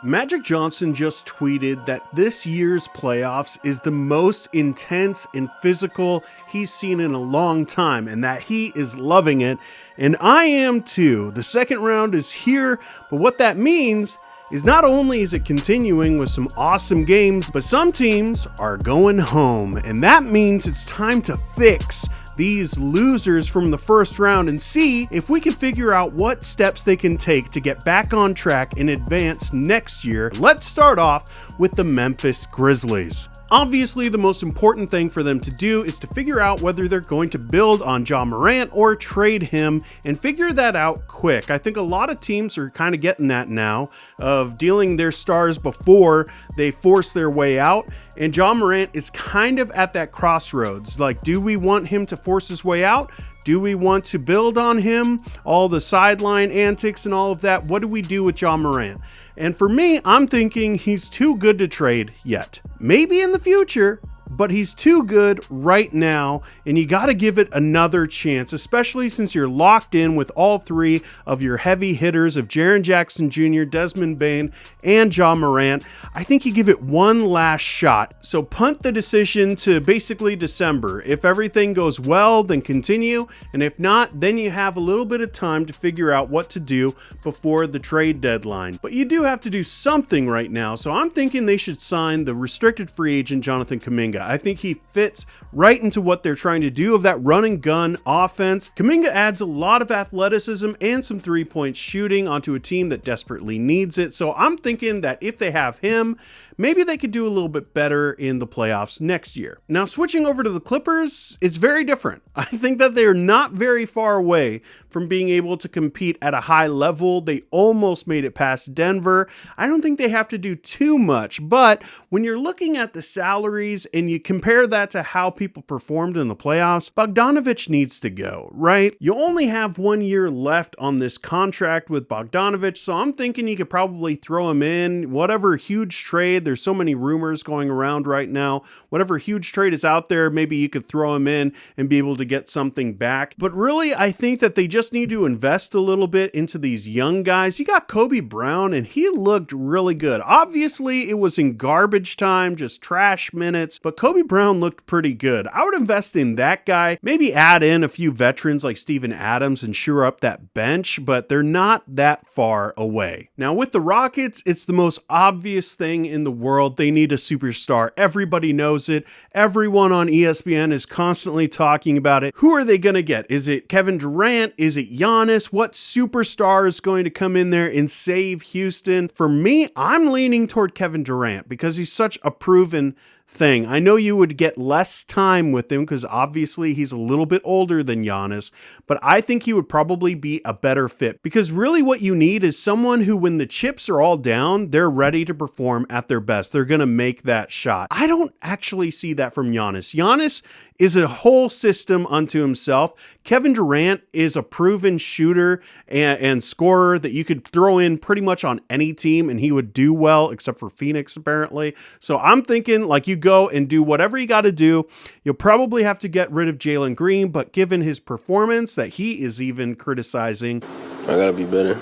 Magic Johnson just tweeted that this year's playoffs is the most intense and physical he's seen in a long time and that he is loving it. And I am too. The second round is here, but what that means is not only is it continuing with some awesome games, but some teams are going home. And that means it's time to fix these losers from the first round and see if we can figure out what steps they can take to get back on track and advance next year. Let's start off with the Memphis Grizzlies. Obviously, the most important thing for them to do is to figure out whether they're going to build on Ja Morant or trade him and figure that out quick. I think a lot of teams are kind of getting that now, of dealing their stars before they force their way out. And Ja Morant is kind of at that crossroads. Like, do we want him to force his way out? Do we want to build on him? All the sideline antics and all of that. What do we do with Ja Morant? And for me, I'm thinking he's too good to trade yet. Maybe in the future, but he's too good right now, and you got to give it another chance, especially since you're locked in with all three of your heavy hitters of Jaren Jackson Jr., Desmond Bane, and Ja Morant. I think you give it one last shot. So punt the decision to basically December. If everything goes well, then continue, and if not, then you have a little bit of time to figure out what to do before the trade deadline. But you do have to do something right now, so I'm thinking they should sign the restricted free agent Jonathan Kuminga. I think he fits right into what they're trying to do of that run and gun offense. Kuminga adds a lot of athleticism and some three-point shooting onto a team that desperately needs it. So I'm thinking that if they have him, maybe they could do a little bit better in the playoffs next year. Now, switching over to the Clippers, it's very different. I think that they're not very far away from being able to compete at a high level. They almost made it past Denver. I don't think they have to do too much, but when you're looking at the salaries and you compare that to how people performed in the playoffs, Bogdanović needs to go, right? You only have 1 year left on this contract with Bogdanović, so I'm thinking you could probably throw him in whatever huge trade. There's so many rumors going around right now. Whatever huge trade is out there, maybe you could throw him in and be able to get something back. But really, I think that they just need to invest a little bit into these young guys. You got Kobe Brown, and he looked really good. Obviously, it was in garbage time, just trash minutes, but Kobe Brown looked pretty good. I would invest in that guy, maybe add in a few veterans like Steven Adams and shore up that bench, but they're not that far away. Now, with the Rockets, it's the most obvious thing in the world. They need a superstar. Everybody knows it. Everyone on ESPN is constantly talking about it. Who are they going to get? Is it Kevin Durant? Is it Giannis? What superstar is going to come in there and save Houston? For me, I'm leaning toward Kevin Durant because he's such a proven thing. I know you would get less time with him because obviously he's a little bit older than Giannis, but I think he would probably be a better fit because really what you need is someone who, when the chips are all down, they're ready to perform at their best. They're going to make that shot. I don't actually see that from Giannis. Giannis is a whole system unto himself. Kevin Durant is a proven shooter and scorer that you could throw in pretty much on any team and he would do well, except for Phoenix apparently. So I'm thinking like you go and do whatever you got to do. You'll probably have to get rid of Jalen Green, but given his performance that he is even criticizing, I got to be better.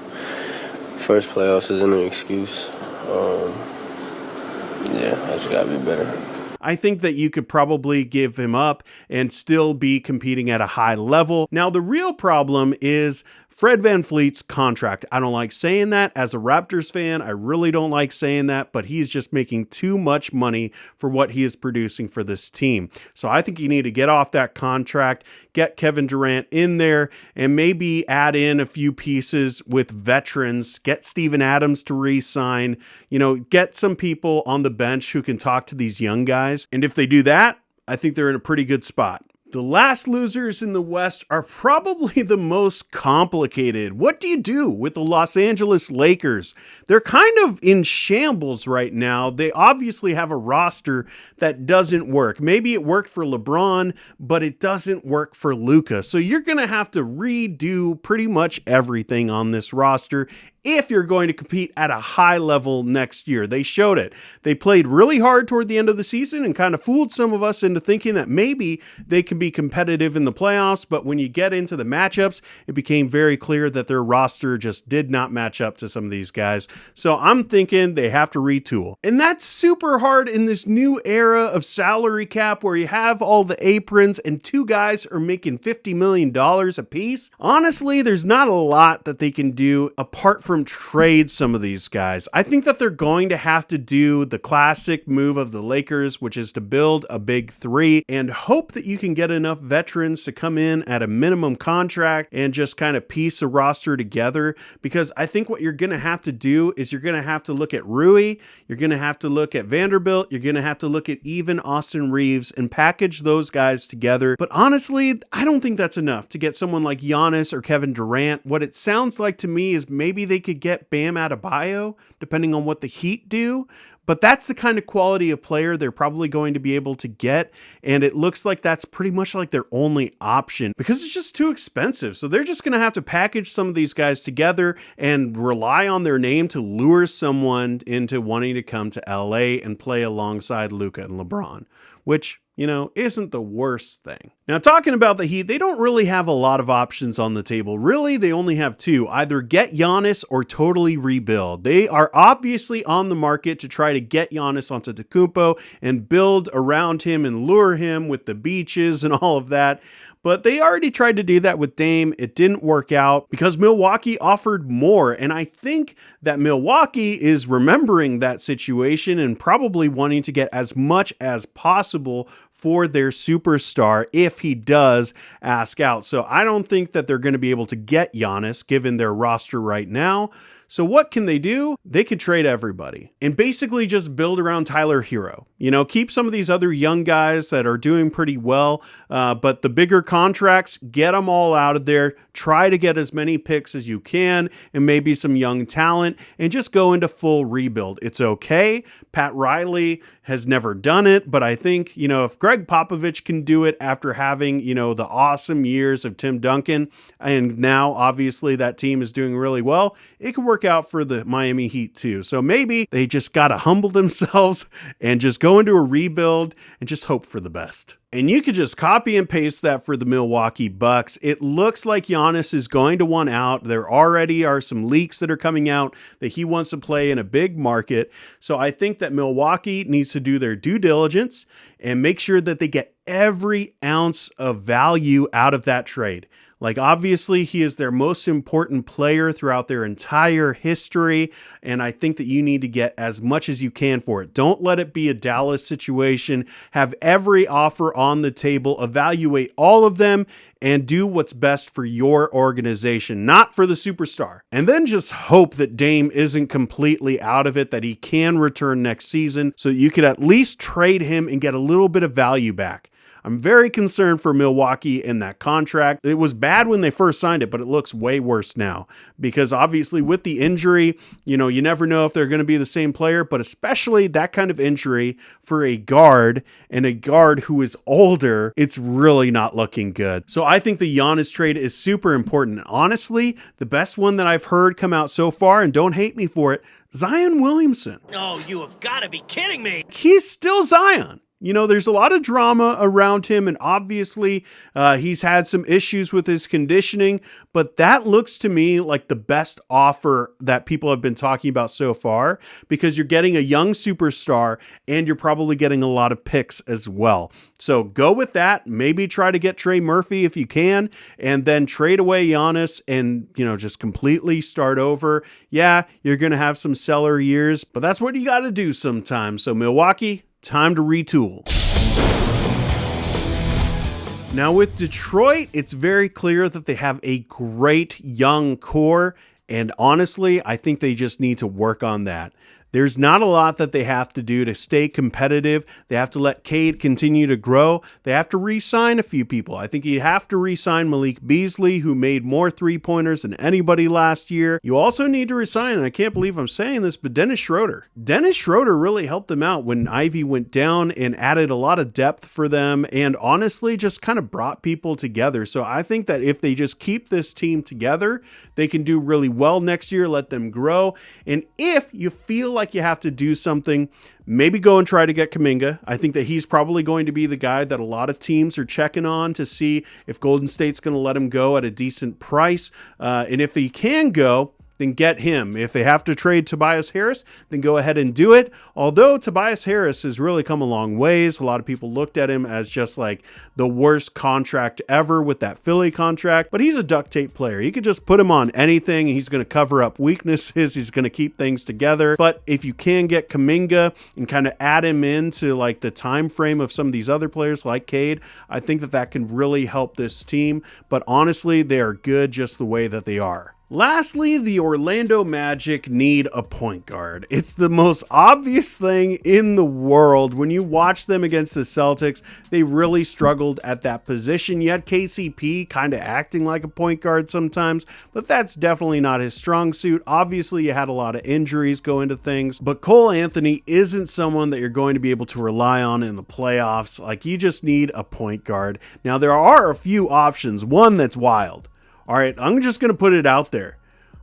First playoffs isn't an excuse. I just got to be better. I think that you could probably give him up and still be competing at a high level. Now, the real problem is Fred VanVleet's contract. I don't like saying that as a Raptors fan. I really don't like saying that, but he's just making too much money for what he is producing for this team. So I think you need to get off that contract, get Kevin Durant in there, and maybe add in a few pieces with veterans, get Steven Adams to re-sign, get some people on the bench who can talk to these young guys. And if they do that, I think they're in a pretty good spot. The last losers in the West are probably the most complicated. What do you do with the Los Angeles Lakers? They're kind of in shambles right now. They obviously have a roster that doesn't work. Maybe it worked for LeBron, but it doesn't work for Luka. So you're going to have to redo pretty much everything on this roster if you're going to compete at a high level next year. They showed it. They played really hard toward the end of the season and kind of fooled some of us into thinking that maybe they can be competitive in the playoffs, but when you get into the matchups, it became very clear that their roster just did not match up to some of these guys. So I'm thinking they have to retool. And that's super hard in this new era of salary cap where you have all the aprons and two guys are making $50 million a piece. Honestly, there's not a lot that they can do apart from trade some of these guys. I think that they're going to have to do the classic move of the Lakers, which is to build a big three and hope that you can get enough veterans to come in at a minimum contract and just kind of piece a roster together. Because I think what you're going to have to do is you're going to have to look at Rui, you're going to have to look at Vanderbilt, you're going to have to look at even Austin Reeves and package those guys together. But honestly, I don't think that's enough to get someone like Giannis or Kevin Durant. What it sounds like to me is maybe they could get Bam Adebayo, depending on what the Heat do. But that's the kind of quality of player they're probably going to be able to get. And it looks like that's pretty much like their only option because it's just too expensive. So they're just going to have to package some of these guys together and rely on their name to lure someone into wanting to come to LA and play alongside Luka and LeBron, which, isn't the worst thing. Now, talking about the Heat, they don't really have a lot of options on the table. Really, they only have two. Either get Giannis or totally rebuild. They are obviously on the market to try to get Giannis onto Antetokounmpo and build around him and lure him with the beaches and all of that. But they already tried to do that with Dame. It didn't work out because Milwaukee offered more. And I think that Milwaukee is remembering that situation and probably wanting to get as much as possible for their superstar if he does ask out. So I don't think that they're going to be able to get Giannis given their roster right now. So what can they do? They could trade everybody and basically just build around Tyler Hero. Keep some of these other young guys that are doing pretty well, but the bigger contracts, get them all out of there. Try to get as many picks as you can and maybe some young talent and just go into full rebuild. It's okay. Pat Riley has never done it, but I think, if Greg Popovich can do it after having, the awesome years of Tim Duncan, and now obviously that team is doing really well, it could work out for the Miami Heat too. So maybe they just got to humble themselves and just go into a rebuild and just hope for the best. And you could just copy and paste that for the Milwaukee Bucks. It looks like Giannis is going to want out. There already are some leaks that are coming out that he wants to play in a big market. So I think that Milwaukee needs to do their due diligence and make sure that they get every ounce of value out of that trade. Like, obviously, he is their most important player throughout their entire history, and I think that you need to get as much as you can for it. Don't let it be a Dallas situation. Have every offer on the table, evaluate all of them, and do what's best for your organization, not for the superstar. And then just hope that Dame isn't completely out of it, that he can return next season, so that you could at least trade him and get a little bit of value back. I'm very concerned for Milwaukee in that contract. It was bad when they first signed it, but it looks way worse now because obviously with the injury, you never know if they're going to be the same player, but especially that kind of injury for a guard and a guard who is older, it's really not looking good. So I think the Giannis trade is super important. Honestly, the best one that I've heard come out so far, and don't hate me for it, Zion Williamson. Oh, you have got to be kidding me. He's still Zion. There's a lot of drama around him, and obviously he's had some issues with his conditioning, but that looks to me like the best offer that people have been talking about so far because you're getting a young superstar and you're probably getting a lot of picks as well. So go with that. Maybe try to get Trey Murphy if you can, and then trade away Giannis and, just completely start over. Yeah, you're going to have some stellar years, but that's what you got to do sometimes. So Milwaukee, time to retool. Now with Detroit, it's very clear that they have a great young core, and honestly, I think they just need to work on that. There's not a lot that they have to do to stay competitive. They have to let Cade continue to grow. They have to re-sign a few people. I think you have to re-sign Malik Beasley, who made more three-pointers than anybody last year. You also need to re-sign, and I can't believe I'm saying this, but Dennis Schroeder. Dennis Schroeder really helped them out when Ivy went down and added a lot of depth for them, and honestly just kind of brought people together. So I think that if they just keep this team together, they can do really well next year, let them grow. And if you feel like you have to do something, maybe go and try to get Kuminga. I think that he's probably going to be the guy that a lot of teams are checking on to see if Golden State's going to let him go at a decent price. And if he can go, then get him. If they have to trade Tobias Harris, then go ahead and do it. Although Tobias Harris has really come a long ways. A lot of people looked at him as just like the worst contract ever with that Philly contract, but he's a duct tape player. You could just put him on anything and he's going to cover up weaknesses. He's going to keep things together. But if you can get Kuminga and kind of add him into like the time frame of some of these other players like Cade, I think that that can really help this team. But honestly, they are good just the way that they are. Lastly, the Orlando Magic need a point guard. It's the most obvious thing in the world. When you watch them against the Celtics, they really struggled at that position. You had KCP kind of acting like a point guard sometimes, but that's definitely not his strong suit. Obviously, you had a lot of injuries go into things, but Cole Anthony isn't someone that you're going to be able to rely on in the playoffs. Like, you just need a point guard. Now, there are a few options. One that's wild. All right, I'm just going to put it out there.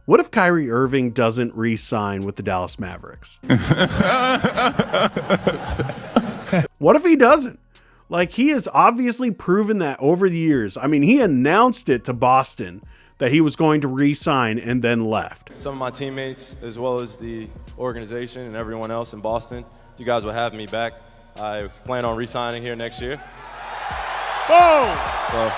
What if Kyrie Irving doesn't re-sign with the Dallas Mavericks? What if he doesn't? Like, he has obviously proven that over the years. I mean, he announced it to Boston that he was going to re-sign and then left. Some of my teammates, as well as the organization and everyone else in Boston, you guys will have me back. I plan on re-signing here next year. Boom!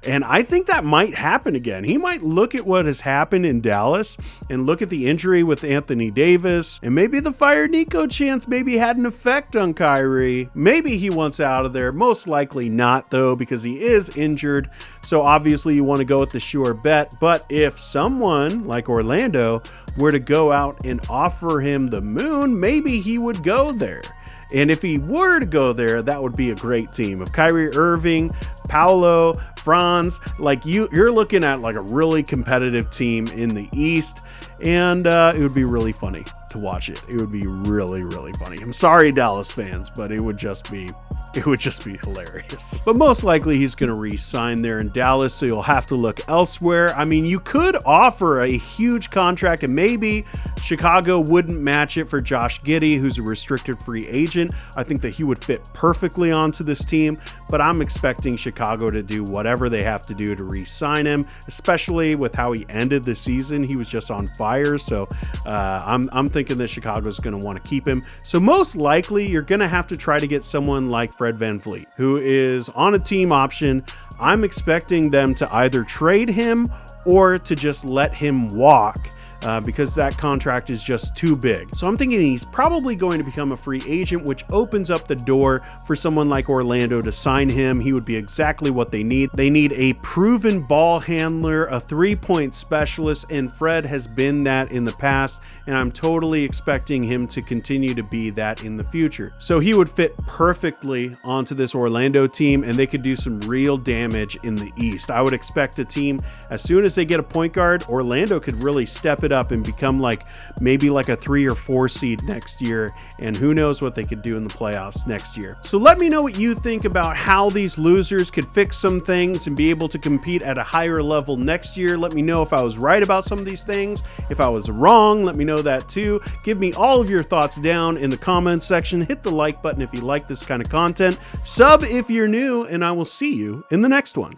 And I think that might happen again. He might look at what has happened in Dallas and look at the injury with Anthony Davis, and maybe the fire Nico chance maybe had an effect on Kyrie. Maybe he wants out of there. Most likely not, though, because he is injured. So obviously you want to go with the sure bet. But if someone like Orlando were to go out and offer him the moon, maybe he would go there. And if he were to go there, that would be a great team. If Kyrie Irving, Paolo, Franz, like you're looking at like a really competitive team in the East, and it would be really funny to watch it. It would be really, really funny. I'm sorry, Dallas fans, but it would just be hilarious. But most likely he's going to re-sign there in Dallas, so you'll have to look elsewhere. I mean, you could offer a huge contract, and maybe Chicago wouldn't match it for Josh Giddey, who's a restricted free agent. I think that he would fit perfectly onto this team, but I'm expecting Chicago to do whatever they have to do to re-sign him, especially with how he ended the season. He was just on fire, so I'm thinking that Chicago's going to want to keep him. So most likely you're going to have to try to get someone like Fred VanVleet, who is on a team option. I'm expecting them to either trade him or to just let him walk. Because that contract is just too big. So I'm thinking he's probably going to become a free agent, which opens up the door for someone like Orlando to sign him. He would be exactly what they need. They need a proven ball handler, a three-point specialist, and Fred has been that in the past, and I'm totally expecting him to continue to be that in the future. So he would fit perfectly onto this Orlando team, and they could do some real damage in the East. I would expect a team, as soon as they get a point guard, Orlando could really step it up and become like maybe like a 3 or 4 seed next year, and who knows what they could do in the playoffs next year. So let me know what you think about how these losers could fix some things and be able to compete at a higher level next year. Let me know if I was right about some of these things. If I was wrong, let me know that too. Give me all of your thoughts down in the comments section. Hit the like button if you like this kind of content. Sub if you're new, and I will see you in the next one.